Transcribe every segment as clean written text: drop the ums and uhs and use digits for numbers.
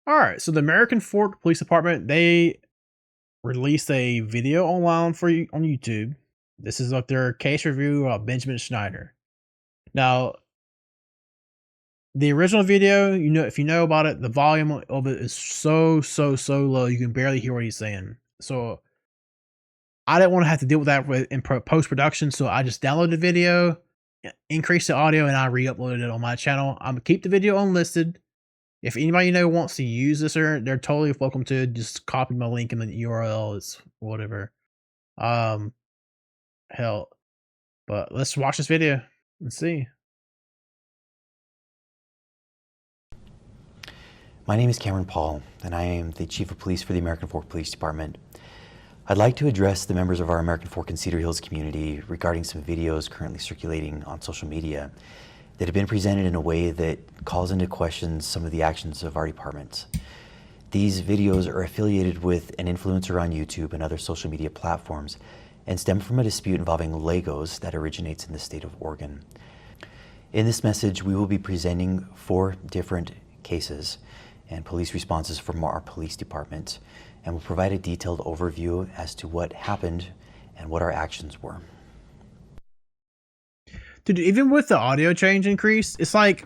All right, so the American Fork Police Department, they released a video online for you on YouTube. This is like their case review of Benjamin Schneider. Now, the original video, if you know about it, the volume of it is so low you can barely hear what he's saying. So I didn't want to have to deal with that in post production, so I just downloaded the video, increased the audio, and I re-uploaded it on my channel. I'm gonna keep the video unlisted. If anybody wants to use this, or they're totally welcome to just copy my link in the URL. It's whatever. Hell, but let's watch this video and see. My name is Cameron Paul, and I am the Chief of Police for the American Fork Police Department. I'd like to address the members of our American Fork and Cedar Hills community regarding some videos currently circulating on social media that have been presented in a way that calls into question some of the actions of our department. These videos are affiliated with an influencer on YouTube and other social media platforms and stem from a dispute involving Legos that originates in the state of Oregon. In this message, we will be presenting 4 different cases and police responses from our police department, and will provide a detailed overview as to what happened and what our actions were. Dude, even with the audio change increase, it's like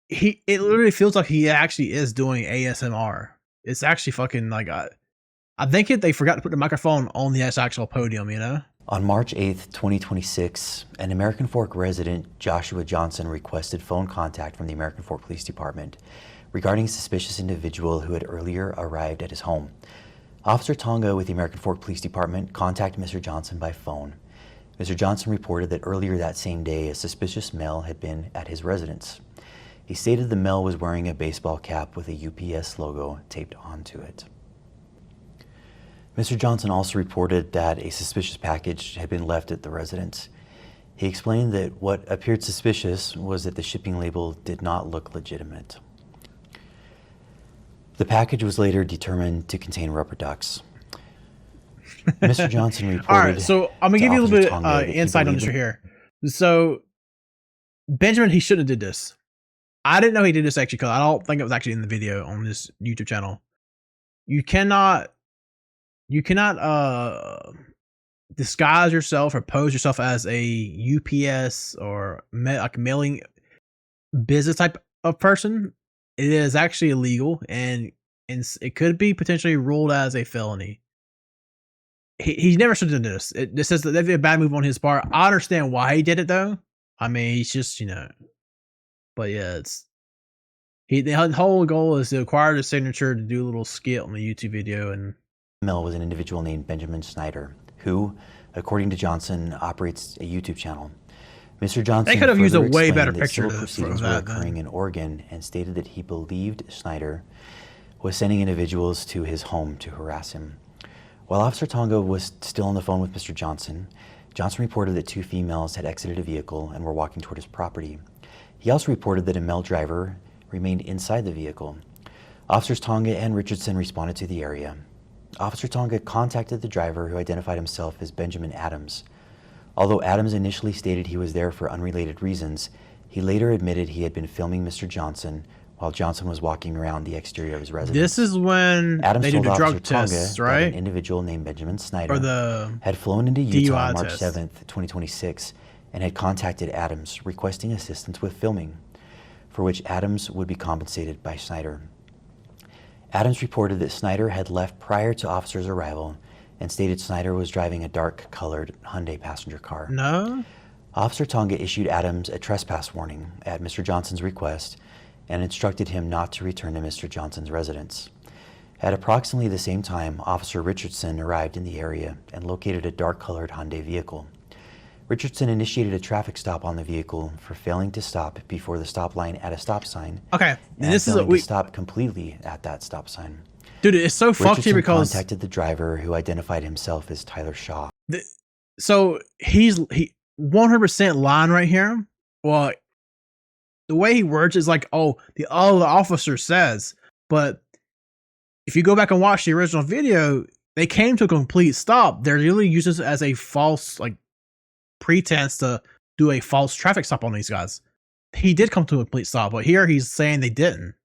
it literally feels like he actually is doing ASMR. It's actually fucking like I think they forgot to put the microphone on the actual podium, you know? On March 8th, 2026, an American Fork resident, Joshua Johnson, requested phone contact from the American Fork Police Department regarding a suspicious individual who had earlier arrived at his home. Officer Tonga with the American Fork Police Department contacted Mr. Johnson by phone. Mr. Johnson reported that earlier that same day, a suspicious male had been at his residence. He stated the male was wearing a baseball cap with a UPS logo taped onto it. Mr. Johnson also reported that a suspicious package had been left at the residence. He explained that what appeared suspicious was that the shipping label did not look legitimate. The package was later determined to contain rubber ducks. Mr. Johnson reported. All right, so I'm gonna give you a little bit insight on this right here. So Benjamin, he shouldn't have did this. I didn't know he did this actually, because I don't think it was actually in the video on this YouTube channel. You cannot disguise yourself or pose yourself as a UPS or like mailing business type of person. It is actually illegal, and it could be potentially ruled as a felony. He never should have done this. This says that that'd be a bad move on his part. I understand why he did it though. I mean, he's just, but yeah, the whole goal is to acquire the signature to do a little skit on the YouTube video. And Mel was an individual named Benjamin Schneider, who, according to Johnson, operates a YouTube channel. Mr. Johnson they could have used a way better that picture civil proceedings were occurring in Oregon, and stated that he believed Schneider was sending individuals to his home to harass him. While Officer Tonga was still on the phone with Mr. Johnson, Johnson reported that 2 females had exited a vehicle and were walking toward his property. He also reported that a male driver remained inside the vehicle. Officers Tonga and Richardson responded to the area. Officer Tonga contacted the driver, who identified himself as Benjamin Adams. Although Adams initially stated he was there for unrelated reasons, he later admitted he had been filming Mr. Johnson while Johnson was walking around the exterior of his residence. This is when Adams they did told the drug Officer Tonga tests, that right? an individual named Benjamin Schneider Or the had flown into Utah on DUI March test. 7th, 2026, and had contacted Adams requesting assistance with filming, for which Adams would be compensated by Schneider. Adams reported that Schneider had left prior to officers' arrival and stated Schneider was driving a dark-colored Hyundai passenger car. No? Officer Tonga issued Adams a trespass warning at Mr. Johnson's request and instructed him not to return to Mr. Johnson's residence. At approximately the same time, Officer Richardson arrived in the area and located a dark-colored Hyundai vehicle. Richardson initiated a traffic stop on the vehicle for failing to stop before the stop line at a stop sign. Okay, and this is failing to stop completely at that stop sign. Dude, it's so fucked here Richardson because contacted the driver, who identified himself as Tyler Shaw. so he 100% lying right here. Well, the way he words is like, the officer says, but if you go back and watch the original video, they came to a complete stop. They're really using this as a false pretense to do a false traffic stop on these guys. He did come to a complete stop, but here he's saying they didn't.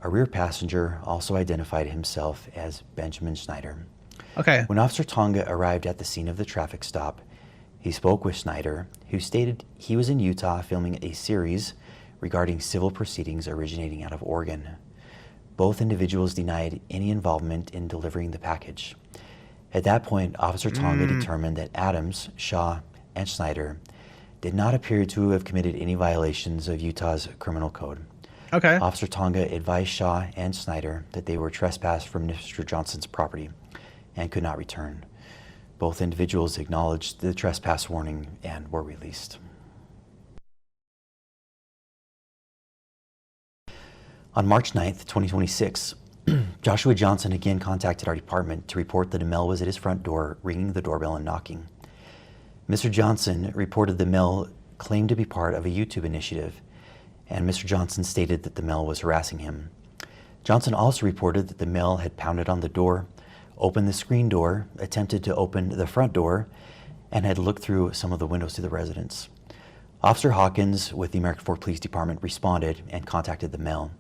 A rear passenger also identified himself as Benjamin Schneider. Okay. When Officer Tonga arrived at the scene of the traffic stop, he spoke with Schneider, who stated he was in Utah filming a series regarding civil proceedings originating out of Oregon. Both individuals denied any involvement in delivering the package. At that point, Officer Tonga determined that Adams, Shaw, and Schneider did not appear to have committed any violations of Utah's criminal code. Okay. Officer Tonga advised Shaw and Schneider that they were trespassed from Mr. Johnson's property and could not return. Both individuals acknowledged the trespass warning and were released. On March 9th, 2026, Joshua Johnson again contacted our department to report that a male was at his front door ringing the doorbell and knocking. Mr. Johnson reported the male claimed to be part of a YouTube initiative, and Mr. Johnson stated that the male was harassing him. Johnson also reported that the male had pounded on the door, opened the screen door, attempted to open the front door, and had looked through some of the windows to the residence. Officer Hawkins with the American Fork Police Department responded and contacted the male,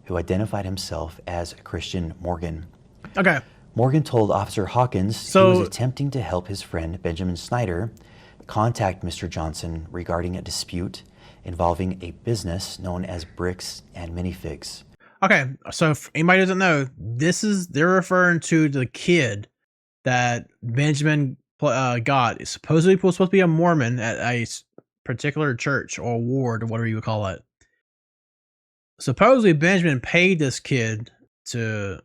who identified himself as Christian Morgan. Okay. Morgan told Officer Hawkins he was attempting to help his friend Benjamin Schneider contact Mr. Johnson regarding a dispute involving a business known as Bricks and Minifigs. Okay, so if anybody doesn't know, they're referring to the kid that Benjamin got. It's supposedly supposed to be a Mormon at a particular church or ward or whatever you would call it. Supposedly Benjamin paid this kid to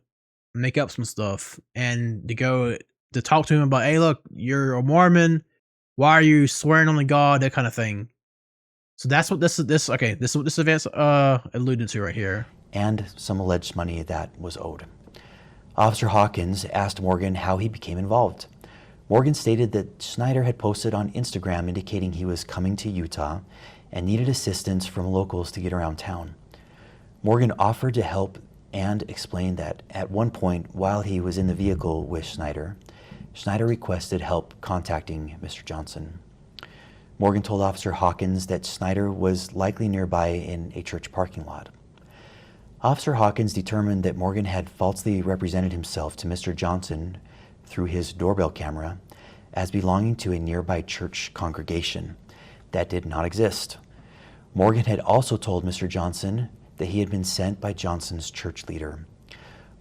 make up some stuff and to go to talk to him about, hey, look, you're a Mormon. Why are you swearing on the God? That kind of thing. So that's what this is what this event's alluded to right here. And some alleged money that was owed. Officer Hawkins asked Morgan how he became involved. Morgan stated that Schneider had posted on Instagram indicating he was coming to Utah and needed assistance from locals to get around town. Morgan offered to help and explained that at one point while he was in the vehicle with Schneider, Schneider requested help contacting Mr. Johnson. Morgan told Officer Hawkins that Schneider was likely nearby in a church parking lot. Officer Hawkins determined that Morgan had falsely represented himself to Mr. Johnson through his doorbell camera as belonging to a nearby church congregation that did not exist. Morgan had also told Mr. Johnson that he had been sent by Johnson's church leader.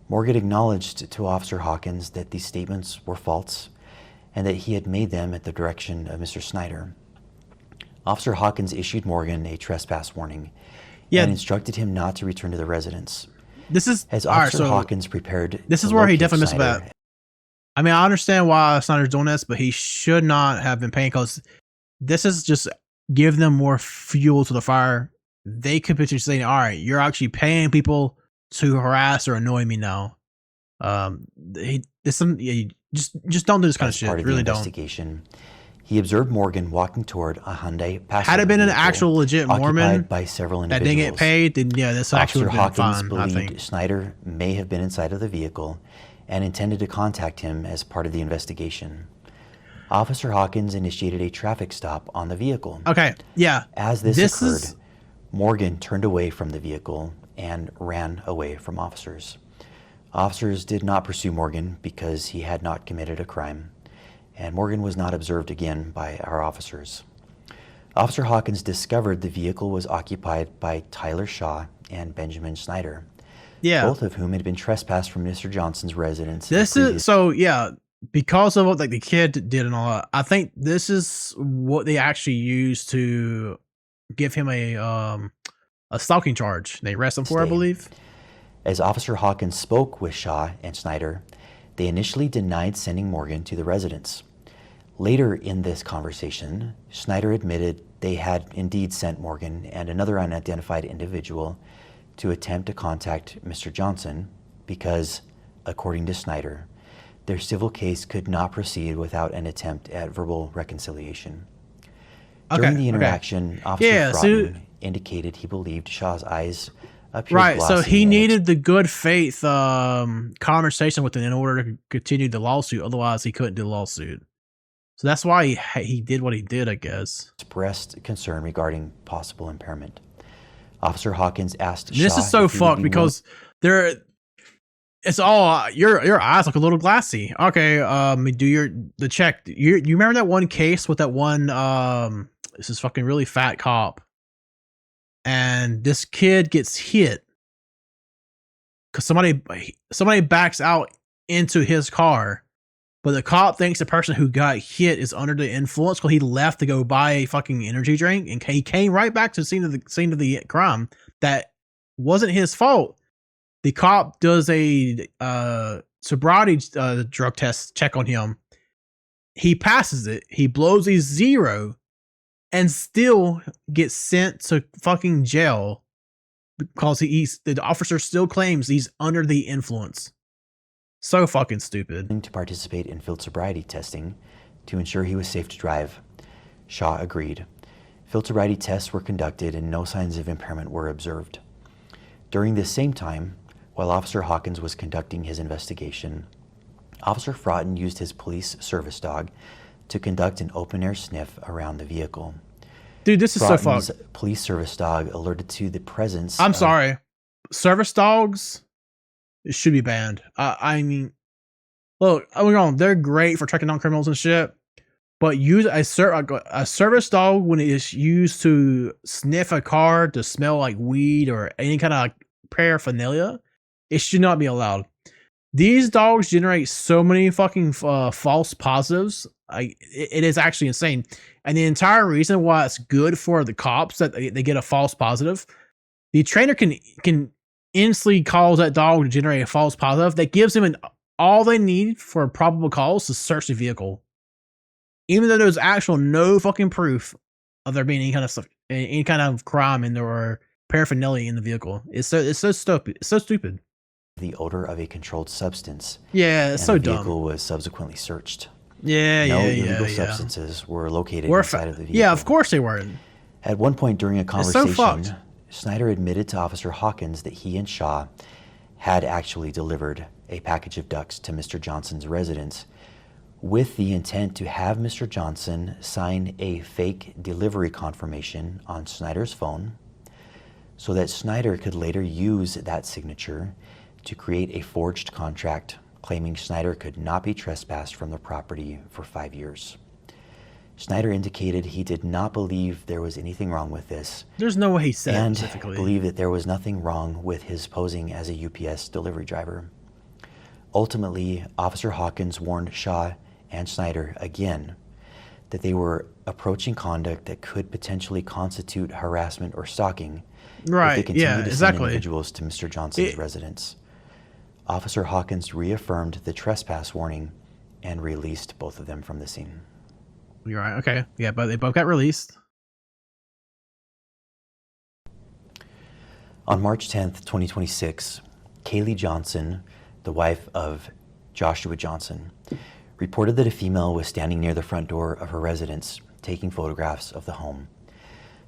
Morgan acknowledged to Officer Hawkins that these statements were false and that he had made them at the direction of Mr. Schneider. Officer Hawkins issued Morgan a trespass warning and instructed him not to return to the residence. This is as Officer Hawkins prepared. This is where he definitely missed about. I mean, I understand why Snyder's doing this, but he should not have been paying, because this is just give them more fuel to the fire. They could potentially say, all right, you're actually paying people to harass or annoy me now. Just don't do this kind of shit. Really don't. He observed Morgan walking toward a Hyundai passenger Had it been an actual legit Mormon by several that didn't get paid, then yeah, this actually would have been fine, I think. Schneider may have been inside of the vehicle and intended to contact him as part of the investigation. Officer Hawkins initiated a traffic stop on the vehicle. Okay, yeah. As this occurred, Morgan turned away from the vehicle and ran away from officers. Officers did not pursue Morgan because he had not committed a crime, and Morgan was not observed again by our officers. Officer Hawkins discovered the vehicle was occupied by Tyler Shaw and Benjamin Schneider, both of whom had been trespassed from Mr. Johnson's residence. This is because of what the kid did and all that. I think this is what they actually used to give him a stalking charge. They arrested him for, I believe. As Officer Hawkins spoke with Shaw and Schneider, they initially denied sending Morgan to the residence. Later in this conversation, Schneider admitted they had indeed sent Morgan and another unidentified individual to attempt to contact Mr. Johnson because, according to Schneider, their civil case could not proceed without an attempt at verbal reconciliation. During the interaction, Officer Broughton indicated he believed Shaw's eyes appeared glossy. So he needed the good faith conversation with him in order to continue the lawsuit. Otherwise, he couldn't do the lawsuit. So that's why he did what he did, I guess. Expressed concern regarding possible impairment. Officer Hawkins asked Shaw. This is so fucked because They're it's all your eyes look a little glassy. Okay, do the check. You remember that one case with that one this is fucking really fat cop, and this kid gets hit because somebody backs out into his car, but the cop thinks the person who got hit is under the influence because he left to go buy a fucking energy drink, and he came right back to the scene of the crime. That wasn't his fault. The cop does a sobriety drug test check on him. He passes it. He blows a 0 and still gets sent to fucking jail because the officer still claims he's under the influence. So fucking stupid. To participate in field sobriety testing to ensure he was safe to drive. Shaw agreed. Field sobriety tests were conducted and no signs of impairment were observed. During this same time, while Officer Hawkins was conducting his investigation, Officer Fraughton used his police service dog to conduct an open-air sniff around the vehicle. Dude, this is so fucked. Police service dog alerted to the presence I'm sorry. Service dogs should be banned. I mean, look, they're great for tracking down criminals and shit, but use a service dog when it is used to sniff a car to smell like weed or any kind of paraphernalia, it should not be allowed. These dogs generate so many fucking false positives. It is actually insane. And the entire reason why it's good for the cops that they get a false positive, the trainer can instantly cause that dog to generate a false positive that gives them all they need for probable cause to search the vehicle, even though there's actual no fucking proof of there being any kind of crime in there or paraphernalia in the vehicle. It's so stupid. It's so stupid. The odor of a controlled substance. Yeah, it's so dumb. The vehicle was subsequently searched. No illegal substances were located inside of the vehicle. Yeah, of course they were. At one point during a conversation, Snyder admitted to Officer Hawkins that he and Shaw had actually delivered a package of ducks to Mr. Johnson's residence with the intent to have Mr. Johnson sign a fake delivery confirmation on Snyder's phone so that Snyder could later use that signature to create a forged contract claiming Snyder could not be trespassed from the property for 5 years. Snyder indicated he did not believe there was anything wrong with this. There's no way he said and specifically. Believed that there was nothing wrong with his posing as a UPS delivery driver. Ultimately, Officer Hawkins warned Shaw and Snyder again that they were approaching conduct that could potentially constitute harassment or stalking if they continued to send individuals to Mr. Johnson's residence. Officer Hawkins reaffirmed the trespass warning and released both of them from the scene. You're right. Okay. Yeah, but they both got released. On March 10th, 2026, Kaylee Johnson, the wife of Joshua Johnson, reported that a female was standing near the front door of her residence taking photographs of the home.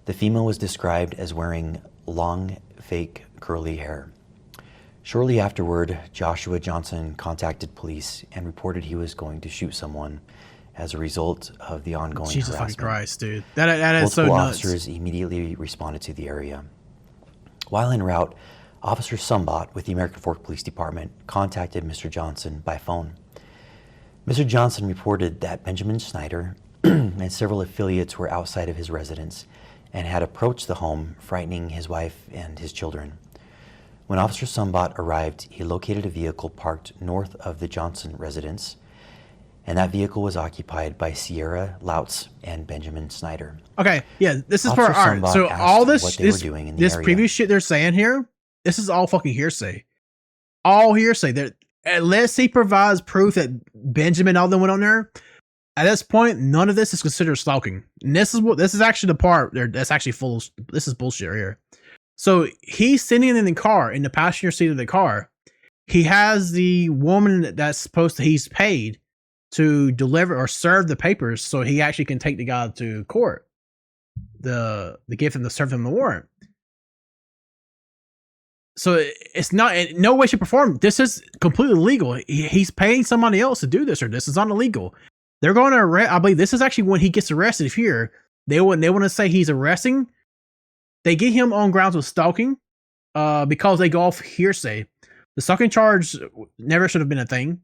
The female was described as wearing long, fake, curly hair. Shortly afterward, Joshua Johnson contacted police and reported he was going to shoot someone as a result of the ongoing harassment. Jesus fucking Christ, dude. That is so nuts. Multiple officers immediately responded to the area. While en route, Officer Sumbat with the American Fork Police Department contacted Mr. Johnson by phone. Mr. Johnson reported that Benjamin Snyder and several affiliates were outside of his residence and had approached the home, frightening his wife and his children. When Officer Sumbat arrived, he located a vehicle parked north of the Johnson residence, and that vehicle was occupied by Sierra Lautz and Benjamin Snyder. Okay, yeah, this is for art. So all this previous shit they're saying here, this is all fucking hearsay. All hearsay. Unless he provides proof that Benjamin and all them went on there, at this point, none of this is considered stalking. And this is actually the part that's actually this is bullshit right here. So he's sitting in the car, in the passenger seat of the car. He has the woman he's paid to deliver or serve the papers so he actually can take the guy to court. The give him to serve him the warrant. So it's not in no way, shape, or form. This is completely legal. He's paying somebody else to do this, or this is not illegal. They're going to arrest. I believe this is actually when he gets arrested here. They want to say he's arresting. They get him on grounds of stalking, because they go off hearsay. The stalking charge never should have been a thing.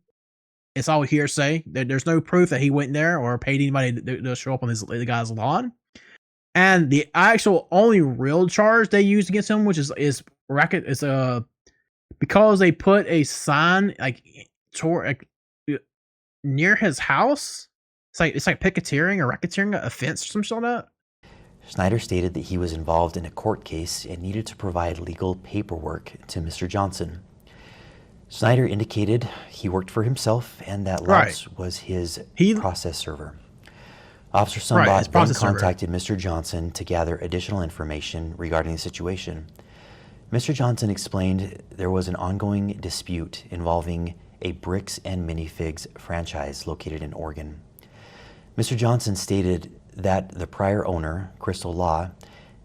It's all hearsay. There's no proof that he went there or paid anybody to show up on the guy's lawn. And the actual only real charge they used against him, which is racket, is because they put a sign near his house. It's like picketeering or racketeering a fence or some sort of that. Snyder stated that he was involved in a court case and needed to provide legal paperwork to Mr. Johnson. Snyder indicated he worked for himself and that Louts was his process server. Officer Sumbaugh then contacted Mr. Johnson to gather additional information regarding the situation. Mr. Johnson explained there was an ongoing dispute involving a Bricks and Minifigs franchise located in Oregon. Mr. Johnson stated that the prior owner, Crystal Law,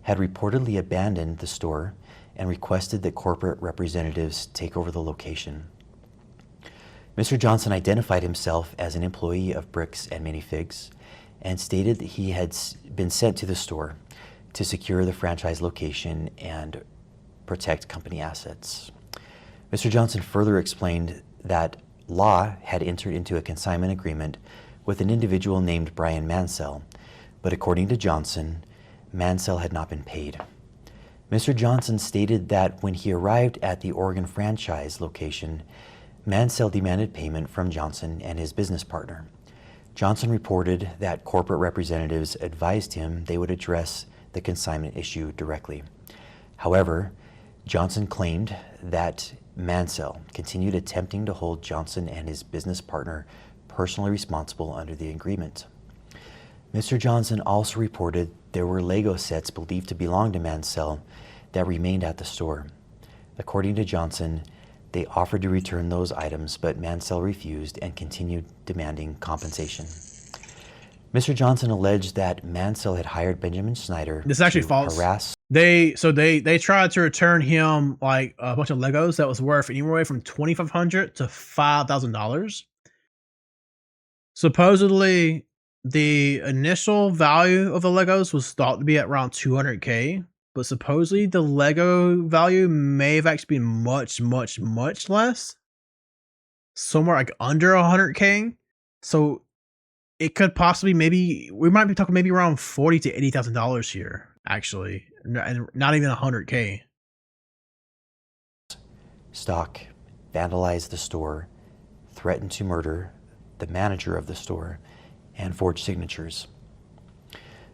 had reportedly abandoned the store and requested that corporate representatives take over the location. Mr. Johnson identified himself as an employee of Bricks and Minifigs and stated that he had been sent to the store to secure the franchise location and protect company assets. Mr. Johnson further explained that Law had entered into a consignment agreement with an individual named Brian Mansell, but according to Johnson, Mansell had not been paid. Mr. Johnson stated that when he arrived at the Oregon franchise location, Mansell demanded payment from Johnson and his business partner. Johnson reported that corporate representatives advised him they would address the consignment issue directly. However, Johnson claimed that Mansell continued attempting to hold Johnson and his business partner personally responsible under the agreement. Mr. Johnson also reported there were Lego sets believed to belong to Mansell that remained at the store. According to Johnson, they offered to return those items, but Mansell refused and continued demanding compensation. Mr. Johnson alleged that Mansell had hired Benjamin Snyder this is actually to false. harass. They tried to return him like a bunch of Legos that was worth anywhere from $2,500 to $5,000. Supposedly, the initial value of the Legos was thought to be at around $200K, but supposedly the Lego value may have actually been much, much, much less. Somewhere like under $100K. So it could possibly we might be talking maybe around $40,000 to $80,000 here, actually, and not even $100K. Stalk, vandalize the store, threaten to murder the manager of the store, and forge signatures.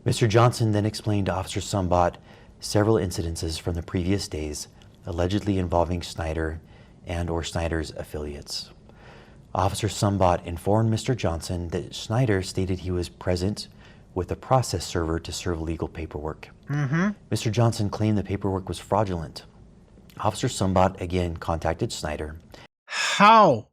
Mr. Johnson then explained to Officer Sumbaugh several incidences from the previous days allegedly involving Snyder and or Snyder's affiliates. Officer Sumbaugh informed Mr. Johnson that Snyder stated he was present with a process server to serve legal paperwork. Mr. Johnson claimed the paperwork was fraudulent. Officer Sumbaugh again contacted Snyder. How?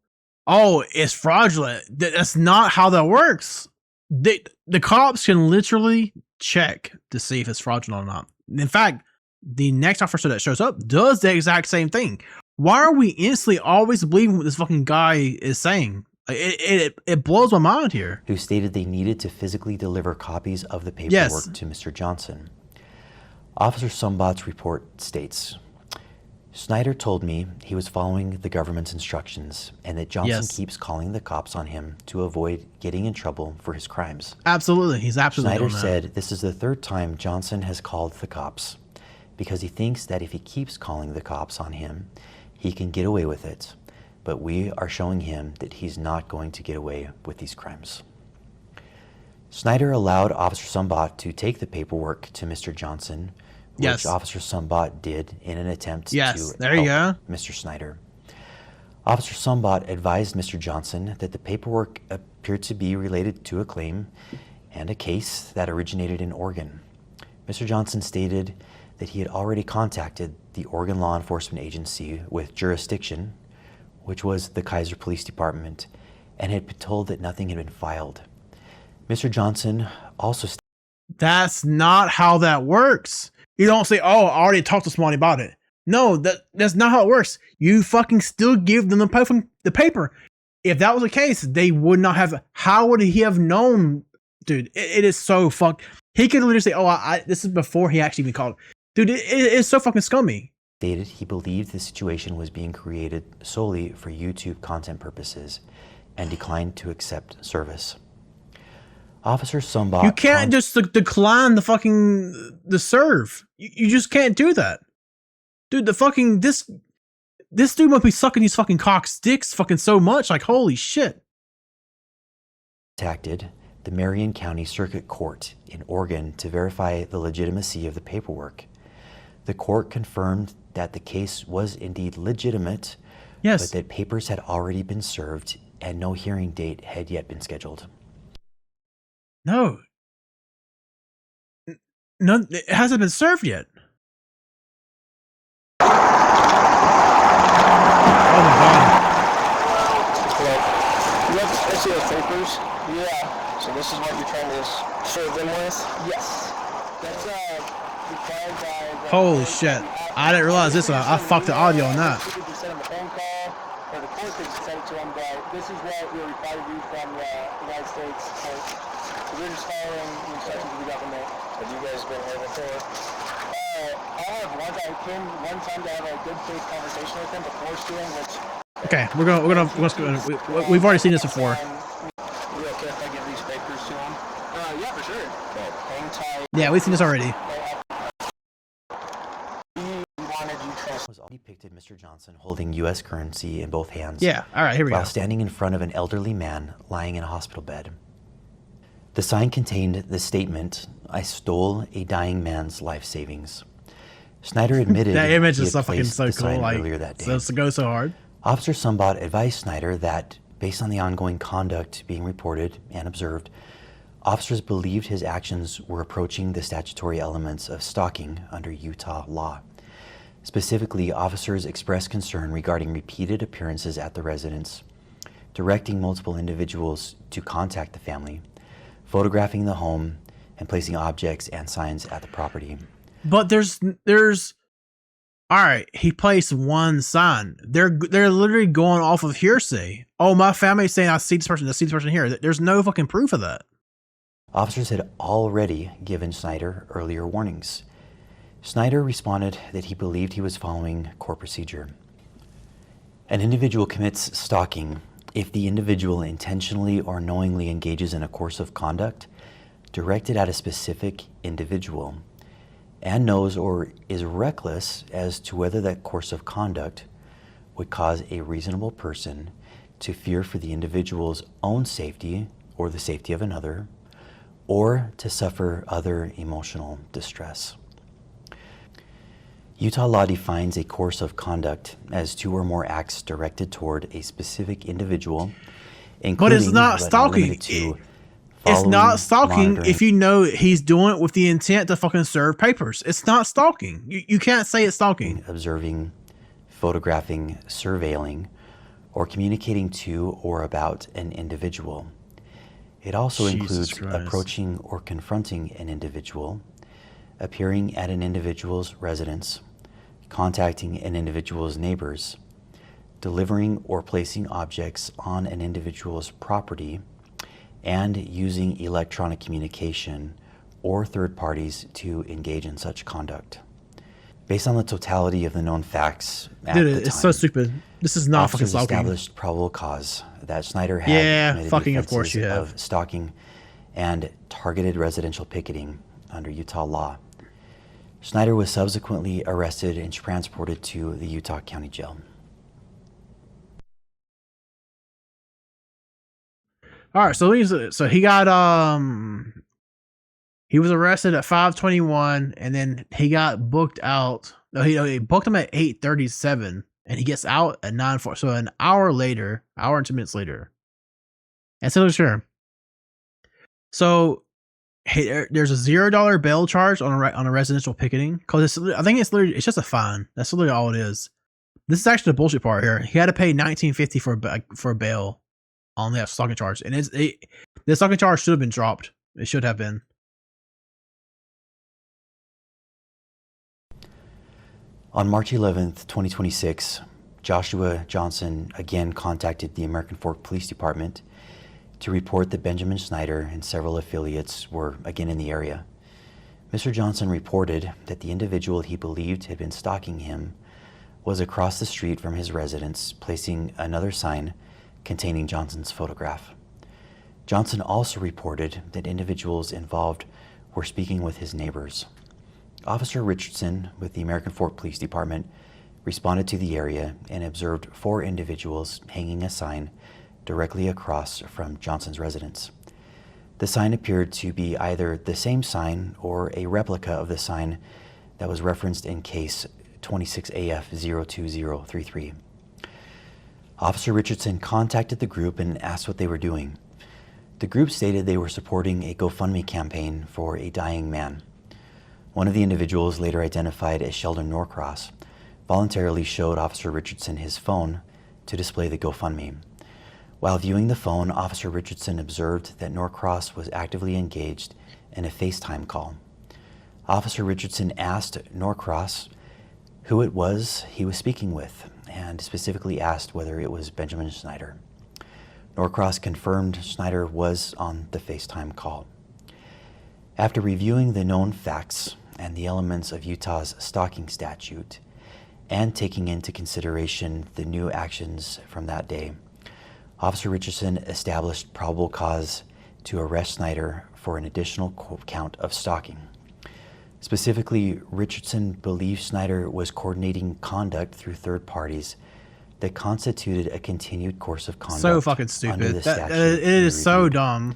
Oh, it's fraudulent. That's not how that works. The cops can literally check to see if it's fraudulent or not. In fact, the next officer that shows up does the exact same thing. Why are we instantly always believing what this fucking guy is saying? It blows my mind here. Who stated they needed to physically deliver copies of the paperwork to Mr. Johnson. Officer Sumbaugh's report states, Snyder told me he was following the government's instructions and that Johnson keeps calling the cops on him to avoid getting in trouble for his crimes. Absolutely. He's absolutely Snyder said this is the third time Johnson has called the cops because he thinks that if he keeps calling the cops on him, he can get away with it. But we are showing him that he's not going to get away with these crimes. Snyder allowed Officer Sumbaugh to take the paperwork to Mr. Johnson, which Officer Sumbaugh did in an attempt to help Mr. Snyder. Officer Sumbaugh advised Mr. Johnson that the paperwork appeared to be related to a claim and a case that originated in Oregon. Mr. Johnson stated that he had already contacted the Oregon Law Enforcement Agency with jurisdiction, which was the Kaiser Police Department, and had been told that nothing had been filed. Mr. Johnson also stated, that's not how that works. You don't say, oh, I already talked to somebody about it. No, that's not how it works. You fucking still give them the paper. If that was the case, they would not have. How would he have known? Dude, it is so fucked. He could literally say, oh, this is before he actually even called. Dude, it's so fucking scummy. stated he believed the situation was being created solely for YouTube content purposes and declined to accept service. Officer Sumbot... You can't just decline the serve. You just can't do that. Dude, this dude must be sucking these fucking cock's dicks fucking so much, like, holy shit. Contacted the Marion County Circuit Court in Oregon to verify the legitimacy of the paperwork. The court confirmed that the case was indeed legitimate, yes, but that papers had already been served and no hearing date had yet been scheduled. No, it hasn't been served yet. Oh my god. You have to see those papers? Yeah. So this is what you're trying to serve them with? Yes. That's required by... Holy shit. I didn't realize this one. I fucked the audio on that. You could send them a phone call, or the court could send it to them, but this is what we're required to do from the United States. So we're just following the instructions of the government. Have you guys been here before? I have once. I came one time to have a good faith conversation with him before stealing, which... Okay, we've already seen this before. You okay if I give these papers to him? Yeah, for sure. But hang tight. Yeah, we've seen this already. Was all depicted Mr. Johnson holding U.S. currency in both hands. Yeah, all right, here we go. While standing in front of an elderly man lying in a hospital bed. The sign contained the statement, "I stole a dying man's life savings." Snyder admitted that image he is had so fucking placed so the cool. sign Like, earlier that day. so it's to go so hard. Officer Sumbot advised Snyder that, based on the ongoing conduct being reported and observed, officers believed his actions were approaching the statutory elements of stalking under Utah law. Specifically, officers expressed concern regarding repeated appearances at the residence, directing multiple individuals to contact the family, photographing the home, and placing objects and signs at the property. But there's all right, he placed one sign. They're literally going off of hearsay. Oh, my family's saying I see this person here. There's no fucking proof of that. Officers had already given Snyder earlier warnings. Snyder responded that he believed he was following court procedure. An individual commits stalking if the individual intentionally or knowingly engages in a course of conduct directed at a specific individual and knows or is reckless as to whether that course of conduct would cause a reasonable person to fear for the individual's own safety or the safety of another, or to suffer other emotional distress. Utah law defines a course of conduct as two or more acts directed toward a specific individual, including But it's not but stalking. limited to It's not following, stalking monitoring. if you know he's doing it with the intent to fucking serve papers. It's not stalking. You can't say it's stalking. Observing, photographing, surveilling, or communicating to or about an individual. It also Jesus includes Christ. approaching or confronting an individual, appearing at an individual's residence, contacting an individual's neighbors, delivering or placing objects on an individual's property, and using electronic communication or third parties to engage in such conduct. Based on the totality of the known facts at Dude, the it's time, so stupid. This is not fucking officers stalking. established probable cause that Snyder had Yeah, committed fucking the of course offenses you have. of stalking and targeted residential picketing under Utah law. Snyder was subsequently arrested and transported to the Utah County Jail. All right, so he got he was arrested at 5:21, and then he got booked out. No, he booked him at 8:37, and he gets out at 9:04. So an hour later, hour and 2 minutes later. And so sure. So there's a $0 bail charge on a residential picketing because I think it's just a fine. That's literally all it is. This is actually the bullshit part here. He had to pay $19.50 for bail on that stalking charge, and the stalking charge should have been dropped. It should have been. On March 11th, 2026, Joshua Johnson again contacted the American Fork Police Department to report that Benjamin Snyder and several affiliates were again in the area. Mr. Johnson reported that the individual he believed had been stalking him was across the street from his residence, placing another sign containing Johnson's photograph. Johnson also reported that individuals involved were speaking with his neighbors. Officer Richardson with the American Fork Police Department responded to the area and observed 4 individuals hanging a sign directly across from Johnson's residence. The sign appeared to be either the same sign or a replica of the sign that was referenced in case 26AF02033. Officer Richardson contacted the group and asked what they were doing. The group stated they were supporting a GoFundMe campaign for a dying man. One of the individuals, later identified as Sheldon Norcross, voluntarily showed Officer Richardson his phone to display the GoFundMe. While viewing the phone, Officer Richardson observed that Norcross was actively engaged in a FaceTime call. Officer Richardson asked Norcross who it was he was speaking with, and specifically asked whether it was Benjamin Snyder. Norcross confirmed Snyder was on the FaceTime call. After reviewing the known facts and the elements of Utah's stalking statute, and taking into consideration the new actions from that day, Officer Richardson established probable cause to arrest Snyder for an additional count of stalking. Specifically, Richardson believed Snyder was coordinating conduct through third parties that constituted a continued course of conduct. So fucking under stupid. the That, statute it he is so reviewed. dumb.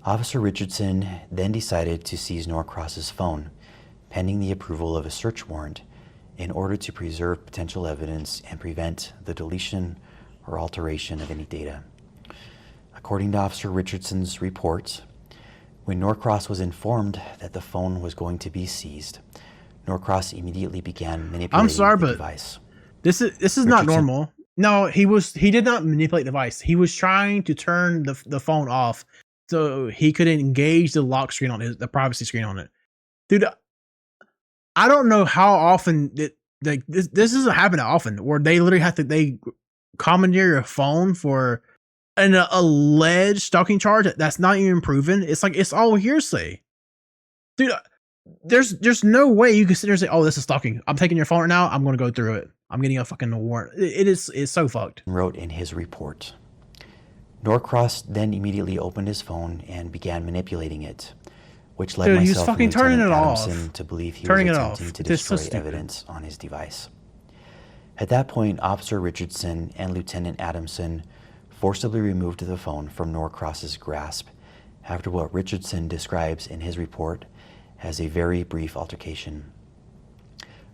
Officer Richardson then decided to seize Norcross's phone, pending the approval of a search warrant, in order to preserve potential evidence and prevent the deletion or alteration of any data. According to Officer Richardson's report, when Norcross was informed that the phone was going to be seized, Norcross immediately began manipulating the but device. This is not Richardson- normal. No, he did not manipulate the device. He was trying to turn the phone off so he could engage the lock screen on the privacy screen on it. Dude, I don't know how often this doesn't happen often where they literally have to commandeer your phone for an alleged stalking charge that's not even proven. It's like it's all hearsay. Dude, there's no way you can sit there and say, "Oh, this is stalking. I'm taking your phone right now. I'm going to go through it. I'm getting a fucking warrant." It's so fucked. Wrote in his report. Norcross then immediately opened his phone and began manipulating it, which led Dude, he was myself fucking and turning Lieutenant it off. Adamson to believe he Turning was it attempting off. to This is so destroy stupid. evidence on his device. At that point, Officer Richardson and Lieutenant Adamson forcibly removed the phone from Norcross's grasp after what Richardson describes in his report as a very brief altercation.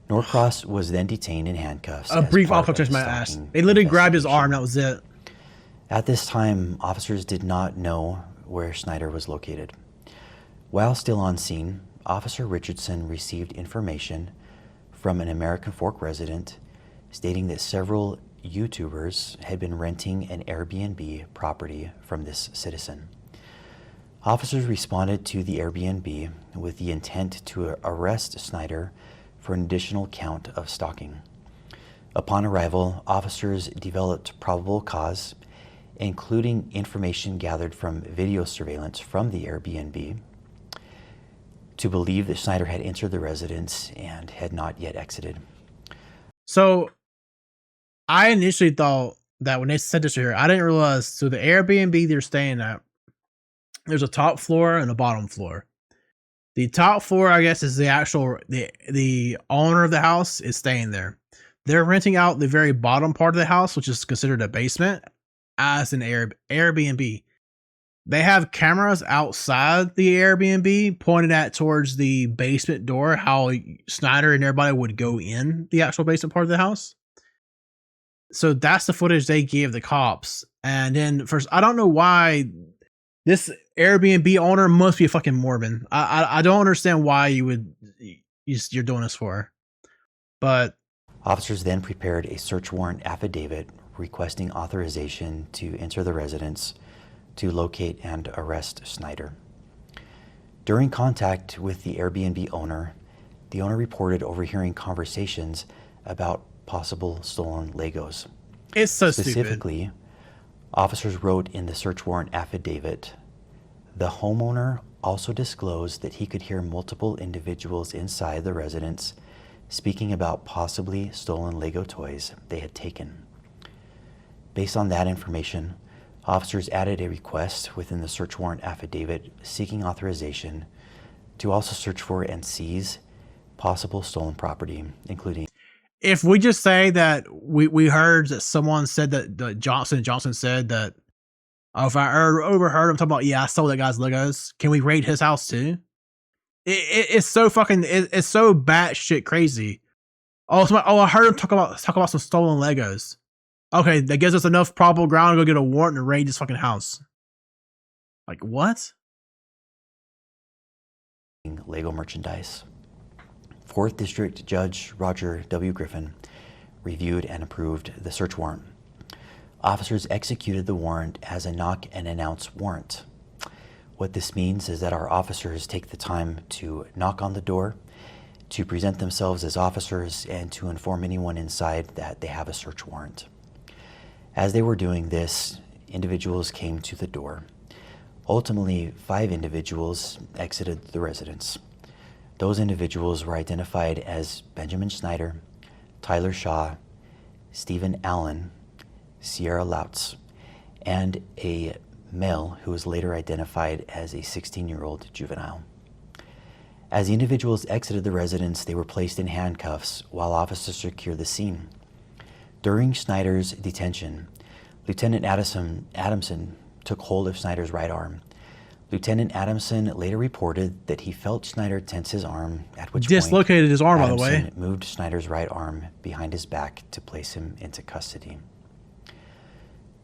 Norcross was then detained in handcuffs. A as brief part of altercation, the my ass. stalking They literally grabbed his investigation. arm. That was it. At this time, officers did not know where Snyder was located. While still on scene, Officer Richardson received information from an American Fork resident stating that several YouTubers had been renting an Airbnb property from this citizen. Officers responded to the Airbnb with the intent to arrest Snyder for an additional count of stalking. Upon arrival, officers developed probable cause, including information gathered from video surveillance from the Airbnb, to believe that Snyder had entered the residence and had not yet exited. So I initially thought that when they said this here, I didn't realize. So the Airbnb they're staying at, there's a top floor and a bottom floor. The top floor, I guess, is the actual the owner of the house is staying there. They're renting out the very bottom part of the house, which is considered a basement, as an Airbnb. They have cameras outside the Airbnb pointed at towards the basement door, how Snyder and everybody would go in the actual basement part of the house. So that's the footage they gave the cops. And then first, I don't know why this Airbnb owner must be a fucking Mormon. I don't understand why you're doing this for. But Officers then prepared a search warrant affidavit requesting authorization to enter the residence to locate and arrest Snyder. During contact with the Airbnb owner, the owner reported overhearing conversations about possible stolen Legos. it's so stupid. Specifically, officers wrote in the search warrant affidavit, the homeowner also disclosed that he could hear multiple individuals inside the residence speaking about possibly stolen Lego toys they had taken. Based on that information, officers added a request within the search warrant affidavit seeking authorization to also search for and seize possible stolen property, including... If we just say that we heard that someone said that Johnson said that, oh, if I overheard him talking about, yeah, I stole that guy's Legos, can we raid his house too? It's so fucking, it's so batshit crazy. Oh, I heard him talk about some stolen Legos. Okay, that gives us enough probable ground to go get a warrant and raid this fucking house. Like, what? Lego merchandise. 4th District Judge Roger W. Griffin reviewed and approved the search warrant. Officers executed the warrant as a knock and announce warrant. What this means is that our officers take the time to knock on the door, to present themselves as officers, and to inform anyone inside that they have a search warrant. As they were doing this, individuals came to the door. Ultimately, 5 individuals exited the residence. Those individuals were identified as Benjamin Schneider, Tyler Shaw, Stephen Allen, Sierra Lautz, and a male who was later identified as a 16-year-old juvenile. As the individuals exited the residence, they were placed in handcuffs while officers secured the scene. During Schneider's detention, Lieutenant Adamson took hold of Schneider's right arm. Lieutenant Adamson later reported that he felt Schneider tense his arm, at which dislocated point his arm, Adamson by the way. moved Schneider's right arm behind his back to place him into custody.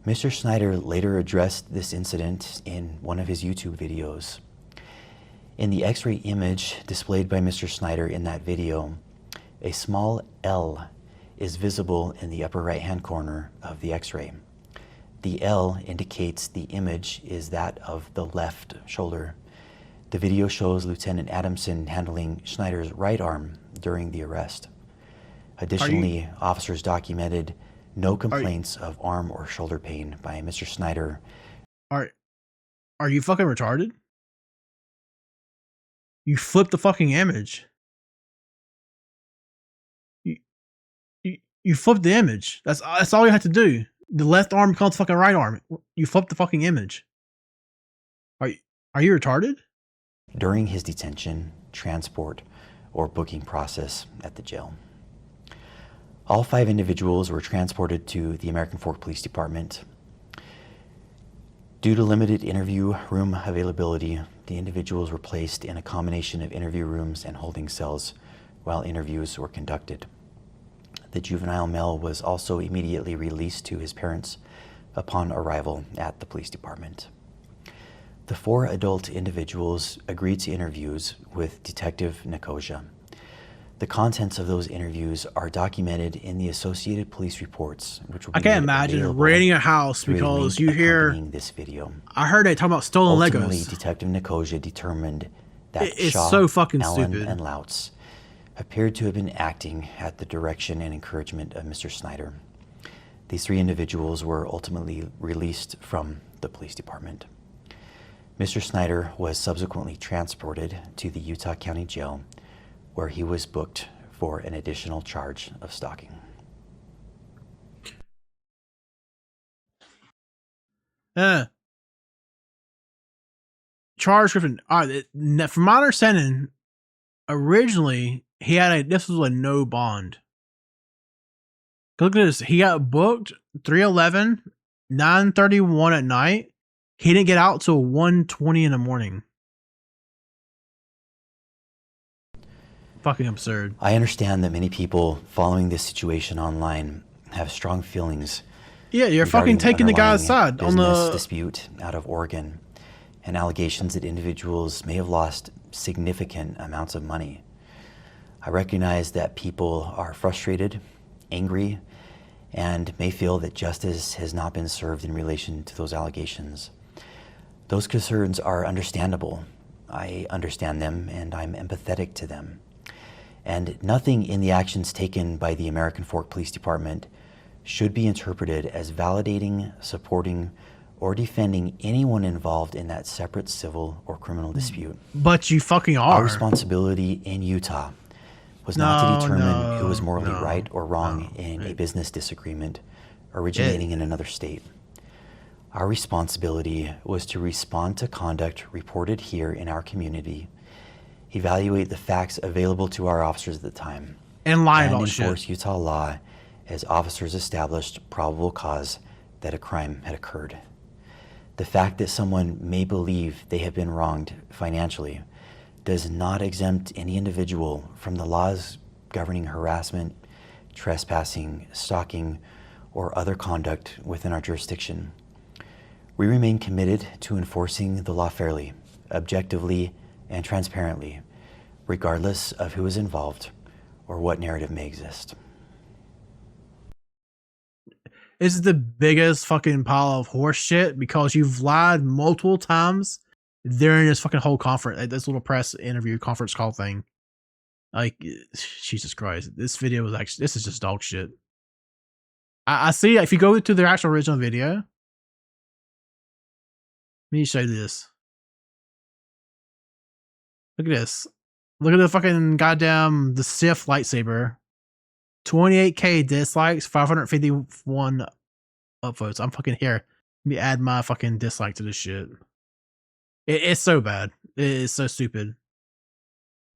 Mr. Schneider later addressed this incident in one of his YouTube videos. In the X-ray image displayed by Mr. Schneider in that video, a small L is visible in the upper right-hand corner of the X-ray. The L indicates the image is that of the left shoulder. The video shows Lieutenant Adamson handling Schneider's right arm during the arrest. Additionally, officers documented no complaints of arm or shoulder pain by Mr. Schneider. Are you fucking retarded? You flipped the fucking image. You flipped the image. That's all you had to do. The left arm becomes fucking right arm. You flipped the fucking image. Are you retarded? During his detention, transport, or booking process at the jail. All 5 individuals were transported to the American Fork Police Department. Due to limited interview room availability, the individuals were placed in a combination of interview rooms and holding cells while interviews were conducted. The juvenile male was also immediately released to his parents upon arrival at the police department. The 4 adult individuals agreed to interviews with Detective Nicosia. The contents of those interviews are documented in the Associated Police reports, which will be I can't imagine raiding a house because you hear this video. I heard they talking about stolen Ultimately, Legos. Detective Nicosia determined that It's Shaw, so fucking Allen, stupid. and Lautz appeared to have been acting at the direction and encouragement of Mr. Schneider. These 3 individuals were ultimately released from the police department. Mr. Schneider was subsequently transported to the Utah County Jail, where he was booked for an additional charge of stalking. Charles Griffin. From my understanding, originally this was a no bond. Look at this. He got booked 3/11, 9:31 at night. He didn't get out till 1:20 in the morning. Fucking absurd. I understand that many people following this situation online have strong feelings. Yeah, you're fucking taking the guy's side on the dispute out of Oregon and allegations that individuals may have lost significant amounts of money. I recognize that people are frustrated, angry, and may feel that justice has not been served in relation to those allegations. Those concerns are understandable. I understand them and I'm empathetic to them. And nothing in the actions taken by the American Fork Police Department should be interpreted as validating, supporting, or defending anyone involved in that separate civil or criminal dispute. But you fucking are. Our responsibility in Utah was not to determine who was no, morally no, right or wrong no. in a business disagreement originating in another state. Our responsibility was to respond to conduct reported here in our community, evaluate the facts available to our officers at the time, And lie and about enforce shit. Utah law as officers established probable cause that a crime had occurred. The fact that someone may believe they have been wronged financially does not exempt any individual from the laws governing harassment, trespassing, stalking, or other conduct within our jurisdiction. We remain committed to enforcing the law fairly, objectively, and transparently, regardless of who is involved or what narrative may exist. This is the biggest fucking pile of horse shit because you've lied multiple times during this fucking whole conference, this little press interview conference call thing. Like, Jesus Christ, this video was actually, this is just dog shit. I see, if you go to their actual original video, let me show you this. Look at this. Look at the fucking goddamn, the Sith lightsaber. 28k dislikes, 551 upvotes. I'm fucking here. Let me add my fucking dislike to this shit. It's so bad. It is so stupid.